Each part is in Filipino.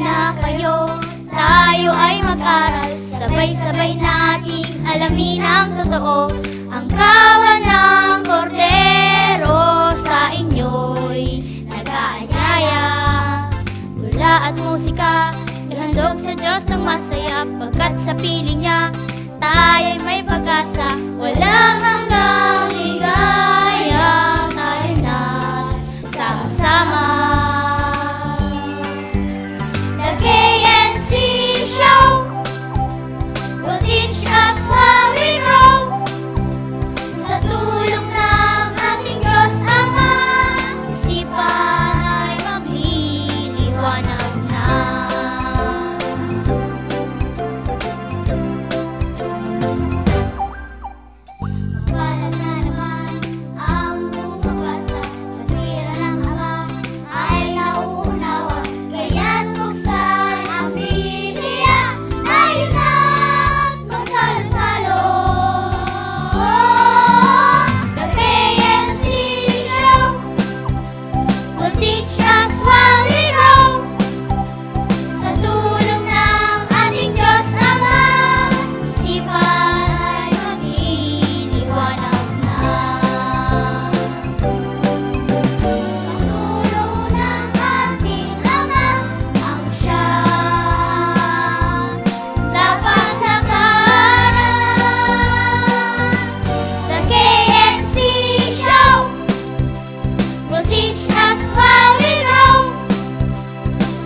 na kayo. Tayo ay mag-aral, sabay-sabay nating alamin ang totoo. Ang kawan ng kordero sa inyo'y nag-aanyaya. Tula at musika, ihandog sa Diyos ng masaya, pagkat sa piling niya tayo'y may pag-asa. Walang hanggang ligaya, tayo na sama-sama. The KNC Show will teach us how we grow. Sa tulong ng ating Diyos Ama, isipan ay magliliwanag na. Mapalat na naman ang bumabasa, katwiran ng Ama ay nauunawa. Kaya't buksan ang Biblia, tayo na't magsalo-salo. The KNC Show will teach us while we grow. Sa tulong ng ating Diyos Ama, isipan ay magliliwanag na. Ang tulong ng ating Ama ang siyang dapat lakaran. The KNC Show will teach us while we grow.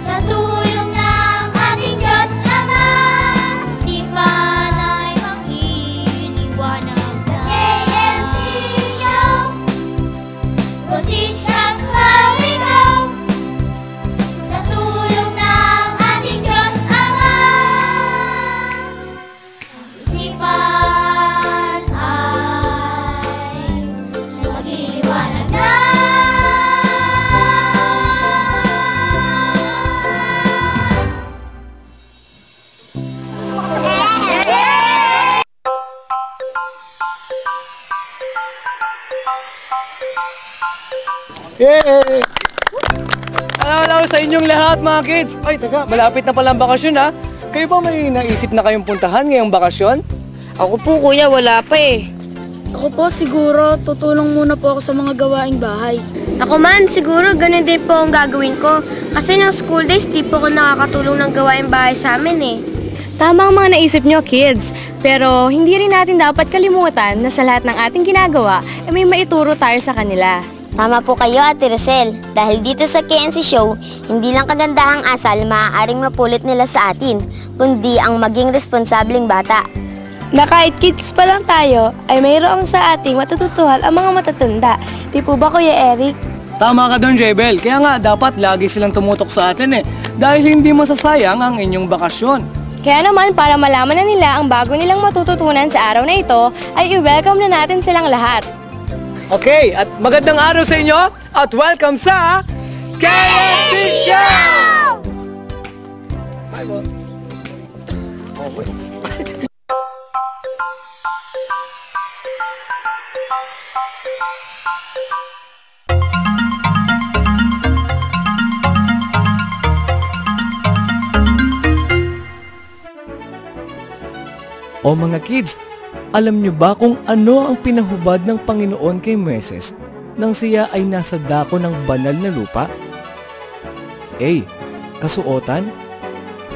Sa tulong ng ating Diyos Ama, isipan ay magliliwanag na. The KNC Show will teach us while we grow. Sa tulong ng ating Diyos Ama, isipan ay magliliwanag na. Yay! Hello sa inyong lahat mga kids! Ay, taga, malapit na pala ang bakasyon ha. Kayo ba may naisip na kayong puntahan ngayong bakasyon? Ako po kuya, wala pa eh. Ako po siguro, tutulong muna po ako sa mga gawaing bahay. Ako man, siguro ganun din po ang gagawin ko. Kasi ng school days, di po ko nakakatulong ng gawaing bahay sa amin eh. Tama ang mga naisip nyo, kids. Pero hindi rin natin dapat kalimutan na sa lahat ng ating ginagawa, may maituro tayo sa kanila. Tama po kayo, Ate Rosel. Dahil dito sa KNC Show, hindi lang kagandahang asal maaaring mapulot nila sa atin, kundi ang maging responsableng bata. Na kahit kids pa lang tayo, ay mayroong sa ating matututuhan ang mga matatanda. Di po ba, Kuya Eric? Tama ka doon, Jebel. Kaya nga, dapat lagi silang tumutok sa atin eh. Dahil hindi masasayang ang inyong bakasyon. Kaya naman, para malaman na nila ang bago nilang matututunan sa araw na ito, ay i-welcome na natin silang lahat. Okay, at magandang araw sa inyo at welcome sa KNC Show! Bye po. Okay. O mga kids, alam nyo ba kung ano ang pinahubad ng Panginoon kay Moises nang siya ay nasa dako ng banal na lupa? A. Kasuotan.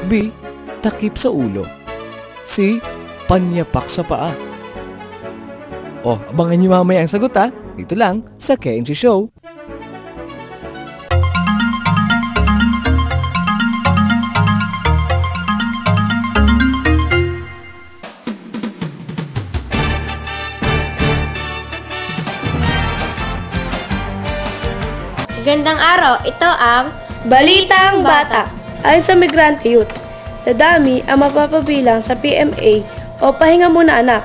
B. Takip sa ulo. C. Panyapak sa paa. O, abangan nyo mamaya ang sagot ha. Dito lang sa KNC Show. Magandang araw, ito ang Balitang Bata. Ayon sa Migrante Youth, dadami ang mapapabilang sa PMA o Pahinga Muna Anak,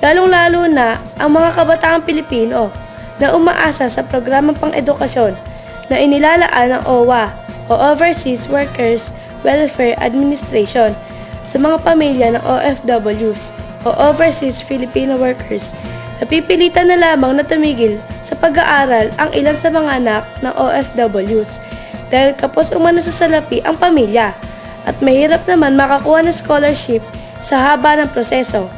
lalong-lalo na ang mga kabataang Pilipino na umaasa sa programang pang-edukasyon na inilalaan ng OWA o Overseas Workers Welfare Administration sa mga pamilya ng OFWs o Overseas Filipino Workers. Napipilitan na lamang na tumigil sa pag-aaral ang ilan sa mga anak ng OFWs dahil kapos umano sa salapi ang pamilya. at mahirap naman makakuha ng scholarship sa haba ng proseso.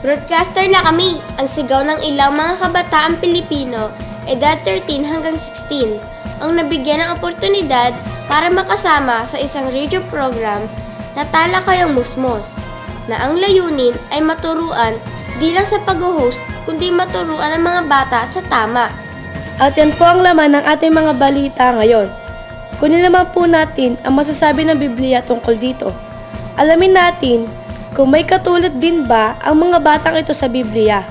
Broadcaster na kami, ang sigaw ng ilang mga kabataang Pilipino, edad 13 hanggang 16, ang nabigyan ng oportunidad para makasama sa isang radio program na Talakayang Musmos, na ang layunin ay maturuan di lang sa pag-host kundi maturuan ang mga bata sa tama. At yan po ang laman ng ating mga balita ngayon. Kunin naman po natin ang masasabi ng Biblia tungkol dito. Alamin natin kung may katulad din ba ang mga batang ito sa Biblia.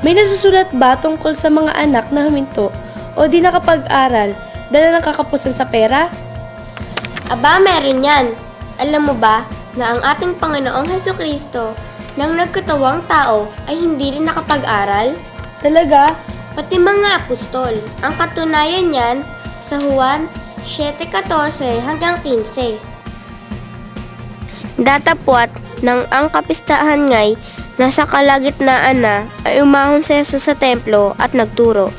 May nasusulat ba tungkol sa mga anak na huminto o di nakapag-aral dahil ng kakapusan sa pera? Aba, meron yan. Alam mo ba na ang ating Panginoong Hesukristo nang nagkatawang tao ay hindi rin nakapag-aral? Talaga? Pati mga apostol. Ang katunayan niyan sa Juan 7:14 hanggang 15. Datapwat nang ang kapistahan nga'y nasa kalagitnaan na ay umahon si Jesus sa templo at nagturo.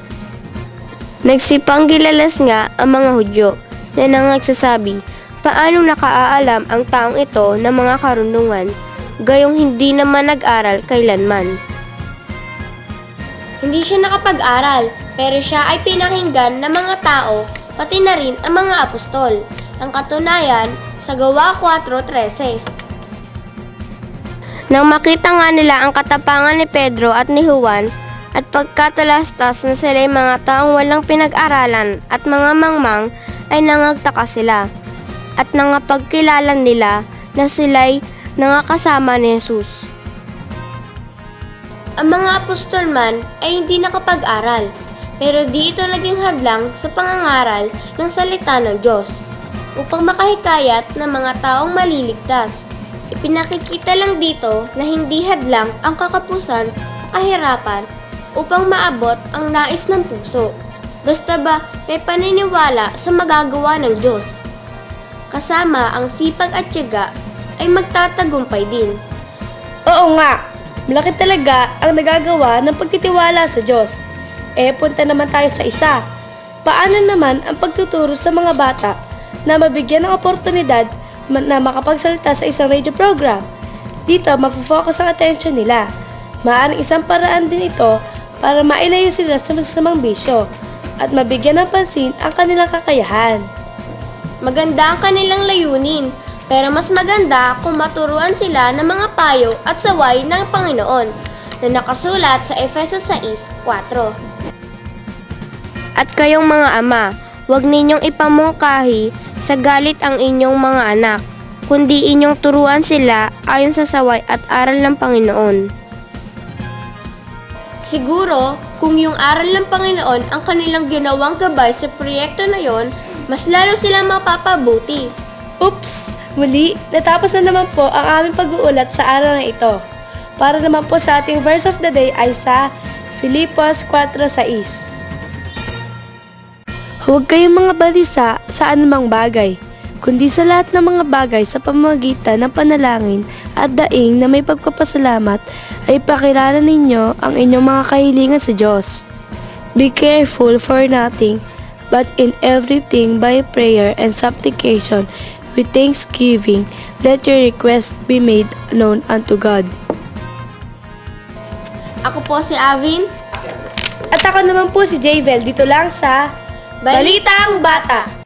Nagsipang gilalas nga ang mga Hudyo na nagsasabi, paano nakaaalam ang taong ito ng mga karunungan, gayong hindi naman nag-aral kailanman. Hindi siya nakapag-aral, pero siya ay pinakinggan ng mga tao, pati na rin ang mga apostol. Ang katunayan sa Gawa 4:13. Nang makita nga nila ang katapangan ni Pedro at ni Juan, at pagkatalastas na sila'y mga taong walang pinag-aralan at mga mangmang, ay nangagtaka sila. At nangapagkilala nila na sila'y nangakasama ni Jesus. Ang mga apostol man ay hindi nakapag-aral, pero di ito naging hadlang sa pangangaral ng salita ng Diyos upang makahikayat ng mga taong maliligtas. Ipinakikita lang dito na hindi hadlang ang kakapusan o kahirapan upang maabot ang nais ng puso. Basta ba may paniniwala sa magagawa ng Diyos. Kasama ang sipag at tiyaga ay magtatagumpay din. Oo nga, malaki talaga ang nagagawa ng pagtitiwala sa Diyos. Punta naman tayo sa isa. Paano naman ang pagtuturo sa mga bata na mabigyan ng oportunidad na makapagsalita sa isang radio program? Dito, mapofocus ang attention nila. Maaaring isang paraan din ito para mailayo sila sa masasamang bisyo at mabigyan ng pansin ang kanilang kakayahan. Maganda ang kanilang layunin, pero mas maganda kung maturuan sila ng mga payo at saway ng Panginoon na nakasulat sa Efesos 6:4. At kayong mga ama, huwag ninyong ipamungkahi sa galit ang inyong mga anak, kundi inyong turuan sila ayon sa saway at aral ng Panginoon. Siguro, kung yung aral ng Panginoon ang kanilang ginawang gabay sa proyekto na yon, mas lalo silang mapapabuti. Oops! Muli, natapos na naman po ang aming pag-uulat sa araw na ito. Para naman po sa ating verse of the day ay sa Filipos 4:6. Huwag kayong mga balisa sa anumang bagay, kundi sa lahat ng mga bagay sa pamamagitan ng panalangin at daing na may pagpapasalamat ay pakilala ninyo ang inyong mga kahilingan sa Diyos. Be careful for nothing, but in everything by prayer and supplication with thanksgiving, let your requests be made known unto God. Ako po si Avin. At ako naman po si Jayvel dito lang sa Balitang Bata.